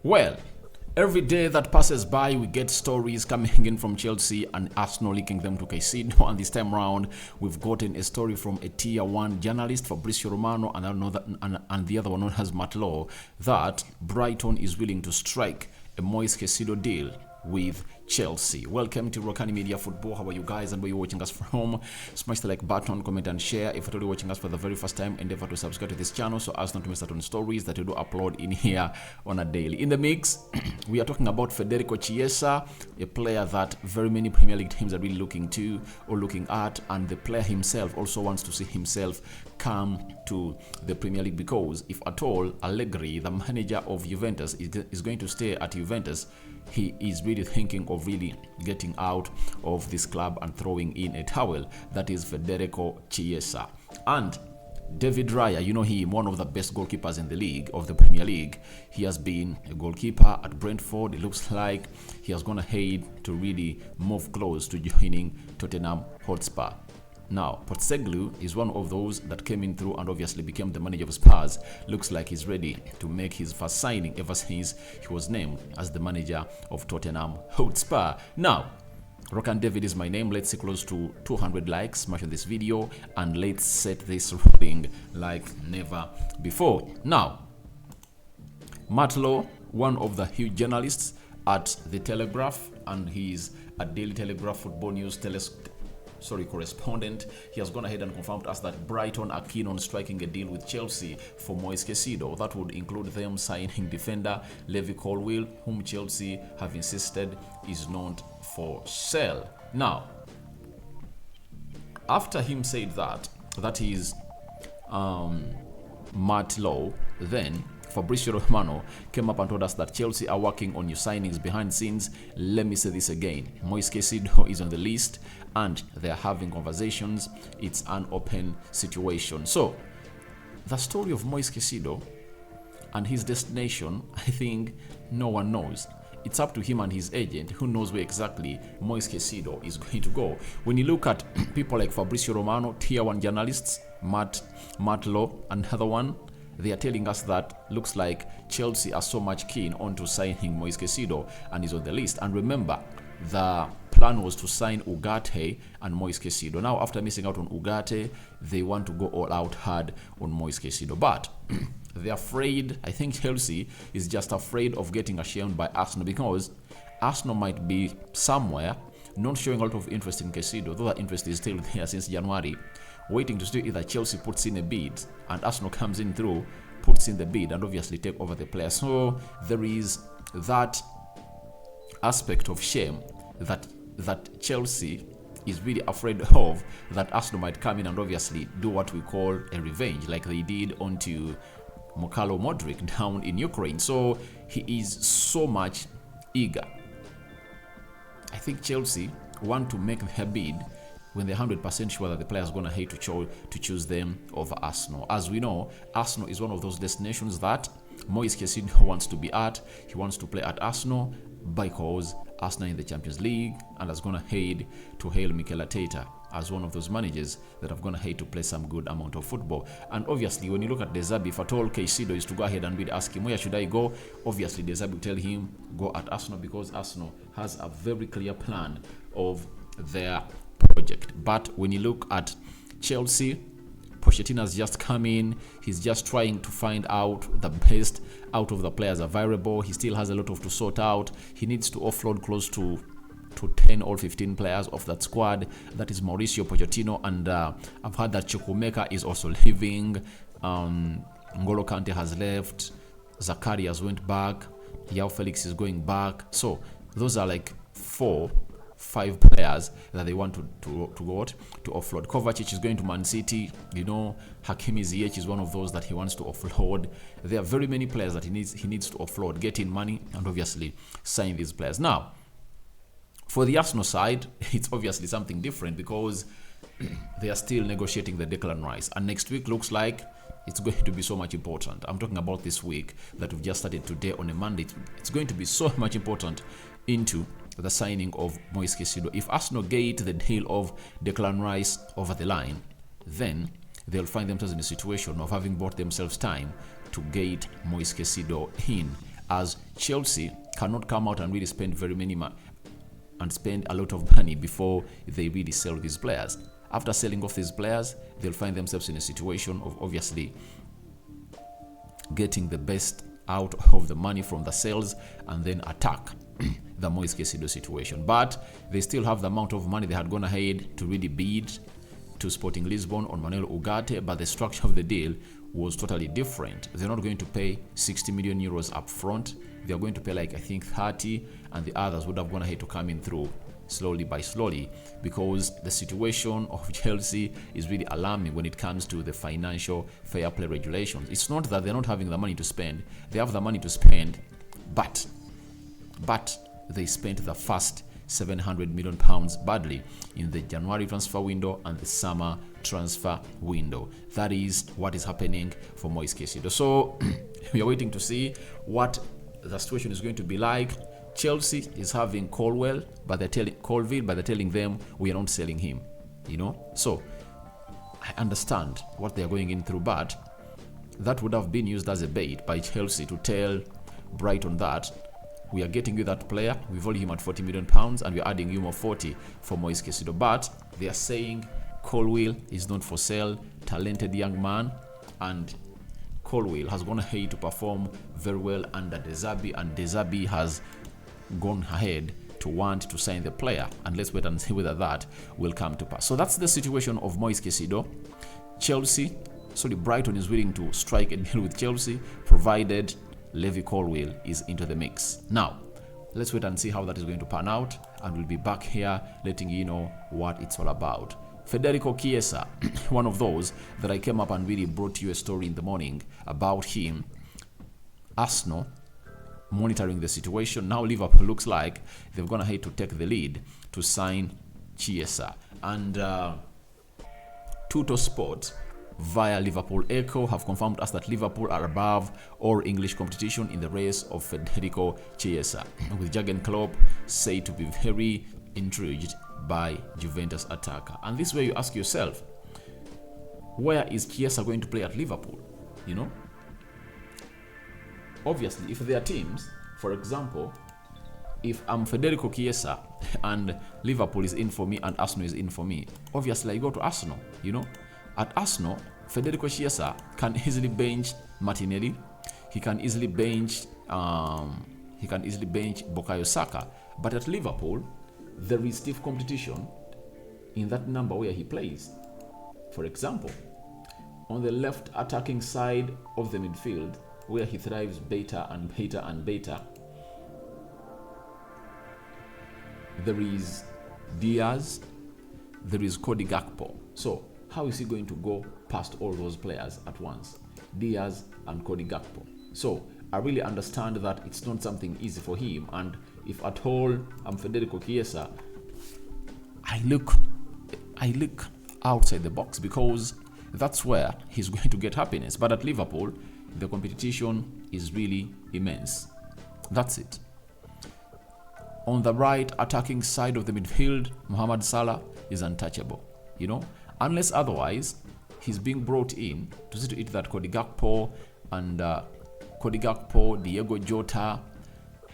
Well, every day that passes by, we get stories coming in from Chelsea and Arsenal linking them to Caicedo. And this time around, we've gotten a story from a Tier 1 journalist, Fabrizio Romano, and the other one known as Matt Law, that Brighton is willing to strike a Moise Caicedo deal with Chelsea. Welcome to Rokani Media Football. How are you guys and where you're watching us from? Smash the like button, comment and share. If you're watching us for the very first time, endeavor to subscribe to this channel so as not to miss out on stories that we do upload in here on a daily. In the mix, we are talking about Federico Chiesa, a player that very many Premier League teams are really looking to or looking at, and the player himself also wants to see himself come to the Premier League because if at all Allegri, the manager of Juventus, is going to stay at Juventus, he is really thinking of really getting out of this club and throwing in a towel. That is Federico Chiesa. And David Raya, you know him, one of the best goalkeepers in the league, of the Premier League. He has been a goalkeeper at Brentford. It looks like he has gone ahead to really move close to joining Tottenham Hotspur. Now, Postecoglou is one of those that came in through and obviously became the manager of Spurs. Looks like he's ready to make his first signing ever since he was named as the manager of Tottenham Hotspur. Now, Rokani David is my name. Let's see close to 200 likes, smash on this video, and let's set this rolling like never before. Now, Matt Law, one of the huge journalists at The Telegraph, and he's a Daily Telegraph Football News correspondent. He has gone ahead and confirmed to us that Brighton are keen on striking a deal with Chelsea for Moise Caicedo. That would include them signing defender Levi Colwill, whom Chelsea have insisted is not for sale. Now, after him said that is Matt Law, then Fabrizio Romano came up and told us that Chelsea are working on new signings behind scenes. Let me say this again. Moise Caicedo is on the list and they're having conversations. It's an open situation. So, the story of Moise Caicedo and his destination, I think no one knows. It's up to him and his agent who knows where exactly Moise Caicedo is going to go. When you look at people like Fabrizio Romano, Tier 1 journalists, Matt Law, another one, they are telling us that looks like Chelsea are so much keen on to signing Moise Caicedo and is on the list. And remember, the plan was to sign Ugarte and Moise Caicedo. Now, after missing out on Ugarte, they want to go all out hard on Moise Caicedo. But they're afraid, I think Chelsea is just afraid of getting ashamed by Arsenal because Arsenal might be somewhere not showing a lot of interest in Caicedo, though that interest is still there since January, waiting to see either Chelsea puts in a bid and Arsenal comes in through, puts in the bid and obviously take over the player. So there is that aspect of shame that Chelsea is really afraid of, that Arsenal might come in and obviously do what we call a revenge, like they did onto Mykhailo Modric down in Ukraine. So he is so much eager. I think Chelsea want to make their bid when they're 100% sure that the player is going to hate to choose them over Arsenal. As we know, Arsenal is one of those destinations that Moise Caicedo wants to be at. He wants to play at Arsenal because Arsenal in the Champions League, and has gone ahead to hail Mikel Arteta as one of those managers that have gone ahead to play some good amount of football. And obviously, when you look at De Zerbi, if at all Caicedo is to go ahead and ask him, where should I go? Obviously, De Zerbi will tell him, go at Arsenal, because Arsenal has a very clear plan of their project. But when you look at Chelsea, Pochettino has just come in. He's just trying to find out the best out of the players available. He still has a lot of to sort out. He needs to offload close to 10 or 15 players of that squad. That is Mauricio Pochettino, and I've heard that Chukwuemeka is also leaving. N'Golo Kante has left. Zakari has went back. João Felix is going back. So those are like 4-5 players that they want to offload. Kovacic is going to Man City. You know, Hakimi Ziyech is one of those that he wants to offload. There are very many players that he needs to offload, get in money, and obviously sign these players. Now, for the Arsenal side, it's obviously something different because they are still negotiating the Declan Rice, and next week looks like it's going to be so much important. I'm talking about this week that we've just started today on a Monday. It's going to be so much important into the signing of Moise Caicedo. If Arsenal get the deal of Declan Rice over the line, then they'll find themselves in a situation of having bought themselves time to get Moise Caicedo in as Chelsea cannot come out and really spend spend a lot of money before they really sell these players. After selling off these players, they'll find themselves in a situation of obviously getting the best out of the money from the sales and then attack the Moise Caicedo situation. But they still have the amount of money they had gone ahead to really bid to Sporting Lisbon on Manuel Ugarte, but the structure of the deal was totally different. They're not going to pay 60 million euros up front. They're going to pay like, I think, 30, and the others would have gone ahead to come in through slowly by slowly, because the situation of Chelsea is really alarming when it comes to the financial fair play regulations. It's not that they're not having the money to spend. They have the money to spend, but they spent the first 700 million pounds badly in the January transfer window and the summer transfer window. That is what is happening for Moise Caicedo. So we are waiting to see what the situation is going to be like. Chelsea is having Colville, but they're telling them we are not selling him. So I understand what they are going in through, but that would have been used as a bait by Chelsea to tell Brighton that we are getting you that player, we value him at 40 million pounds, and we're adding you more 40 for Moise Caicedo. But they are saying Colville is not for sale, talented young man, and Colville has gone ahead to perform very well under De Zerbi, and De Zerbi has gone ahead to want to sign the player, and let's wait and see whether that will come to pass. So that's the situation of Moise Caicedo. Brighton is willing to strike a deal with Chelsea, provided Levi Colville is into the mix. Now, let's wait and see how that is going to pan out, and we'll be back here letting you know what it's all about. Federico Chiesa, one of those that I came up and really brought you a story in the morning about him. Arsenal monitoring the situation. Now Liverpool looks like they've gone ahead to take the lead to sign Chiesa. And Tutto Sport via Liverpool Echo have confirmed us that Liverpool are above all English competition in the race of Federico Chiesa, with Jurgen Klopp said to be very intrigued by Juventus attacker. And this way you ask yourself, where is Chiesa going to play at Liverpool? Obviously, if there are teams, for example, if I'm Federico Chiesa and Liverpool is in for me and Arsenal is in for me, obviously I go to Arsenal. At Arsenal, Federico Chiesa can easily bench Martinelli. He can easily bench Bukayo Saka. But at Liverpool, there is stiff competition in that number where he plays. For example, on the left attacking side of the midfield, where he thrives better and better and better, there is Diaz, there is Cody Gakpo. So how is he going to go past all those players at once? Diaz and Cody Gakpo. So I really understand that it's not something easy for him, and if at all I'm Federico Chiesa, I look outside the box, because that's where he's going to get happiness. But at Liverpool, the competition is really immense. That's it. On the right attacking side of the midfield, Mohamed Salah is untouchable. Unless otherwise, he's being brought in to see to it that Cody Gakpo, Diego Jota,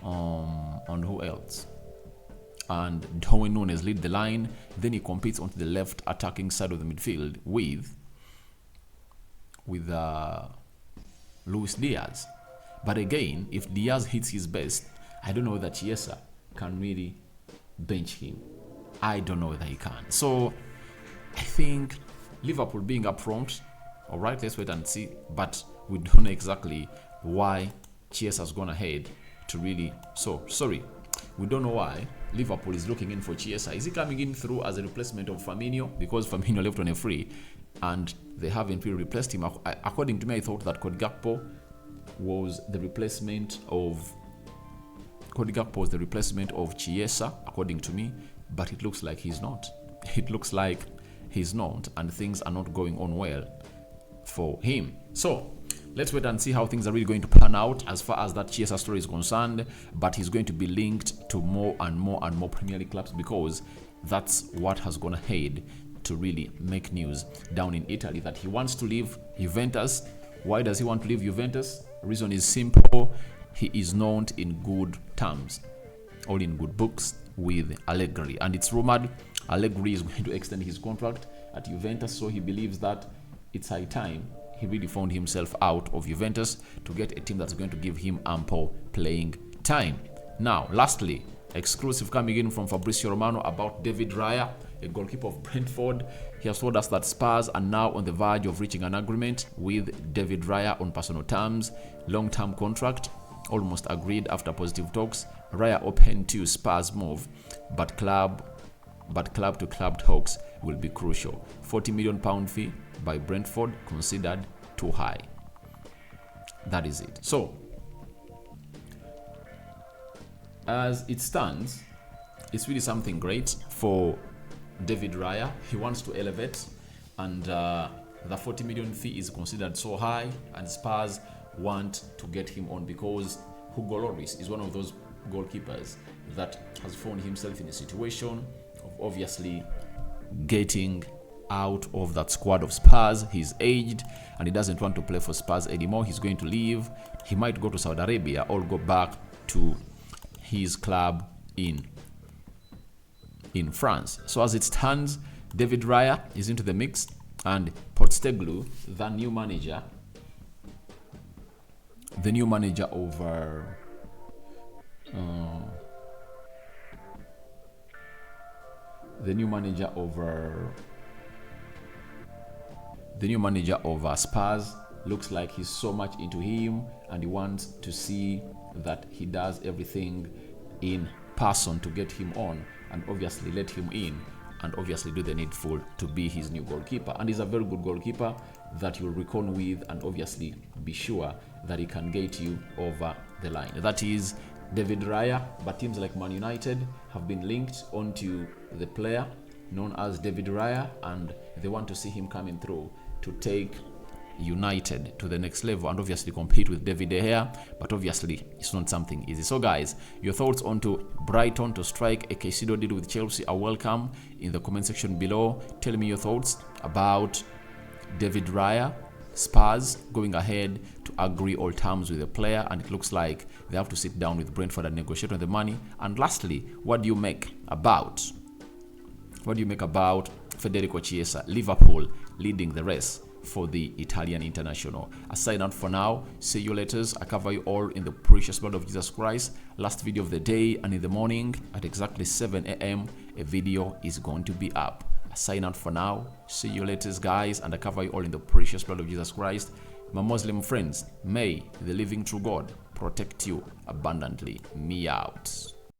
and who else? And Darwin Núñez lead the line. Then he competes onto the left attacking side of the midfield with Luis Diaz. But again, if Diaz hits his best, I don't know whether Chiesa can really bench him. I don't know whether he can. So I think Liverpool being up front, all right, let's wait and see. But we don't know exactly why Chiesa has gone ahead to really. We don't know why Liverpool is looking in for Chiesa. Is he coming in through as a replacement of Firmino? Because Firmino left on a free and they haven't really replaced him. According to me, I thought that Cody Gakpo was the replacement of Chiesa, according to me, but it looks like he's not. And things are not going on well for him. So let's wait and see how things are really going to pan out as far as that Chiesa story is concerned. But he's going to be linked to more and more and more Premier League clubs, because that's what has gone ahead to really make news down in Italy, that he wants to leave Juventus. Why does he want to leave Juventus? The reason is simple. he is not in good terms or in good books with Allegri. And it's rumored Allegri is going to extend his contract at Juventus, so he believes that it's high time he really found himself out of Juventus to get a team that's going to give him ample playing time. Now, lastly, exclusive coming in from Fabrizio Romano about David Raya, a goalkeeper of Brentford. He has told us that Spurs are now on the verge of reaching an agreement with David Raya on personal terms, long-term contract, almost agreed after positive talks. Raya open to Spurs move, but club-to-club talks will be crucial. £40 million fee by Brentford considered too high. That is it. So, as it stands, it's really something great for David Raya. He wants to elevate, and the 40 million fee is considered so high, and Spurs want to get him on because Hugo Lloris is one of those goalkeepers that has found himself in a situation of obviously getting out of that squad of Spurs. He's aged and he doesn't want to play for Spurs anymore. He's going to leave. He might go to Saudi Arabia or go back to his club in France. So as it stands, David Raya is into the mix, and Postecoglou, the new manager over Spurs looks like he's so much into him, and he wants to see that he does everything in person to get him on and obviously let him in and obviously do the needful to be his new goalkeeper. And he's a very good goalkeeper that you'll reckon with, and obviously be sure that he can get you over the line. That is David Raya, but teams like Man United have been linked onto the player known as David Raya, and they want to see him coming through to take United to the next level and obviously compete with David De Gea, but obviously it's not something easy. So guys, your thoughts onto Brighton to strike a Caicedo deal with Chelsea are welcome in the comment section below. Tell me your thoughts about David Raya, Spurs going ahead to agree all terms with the player, and it looks like they have to sit down with Brentford and negotiate on the money. And lastly, what do you make about Federico Chiesa, Liverpool leading the race for the Italian international? I sign out for now. See you later. I cover you all in the precious blood of Jesus Christ. Last video of the day, and in the morning at exactly 7 a.m. a video is going to be up. I sign out for now. See you later, guys, and I cover you all in the precious blood of Jesus Christ. My Muslim friends, may the living true God protect you abundantly. Me out.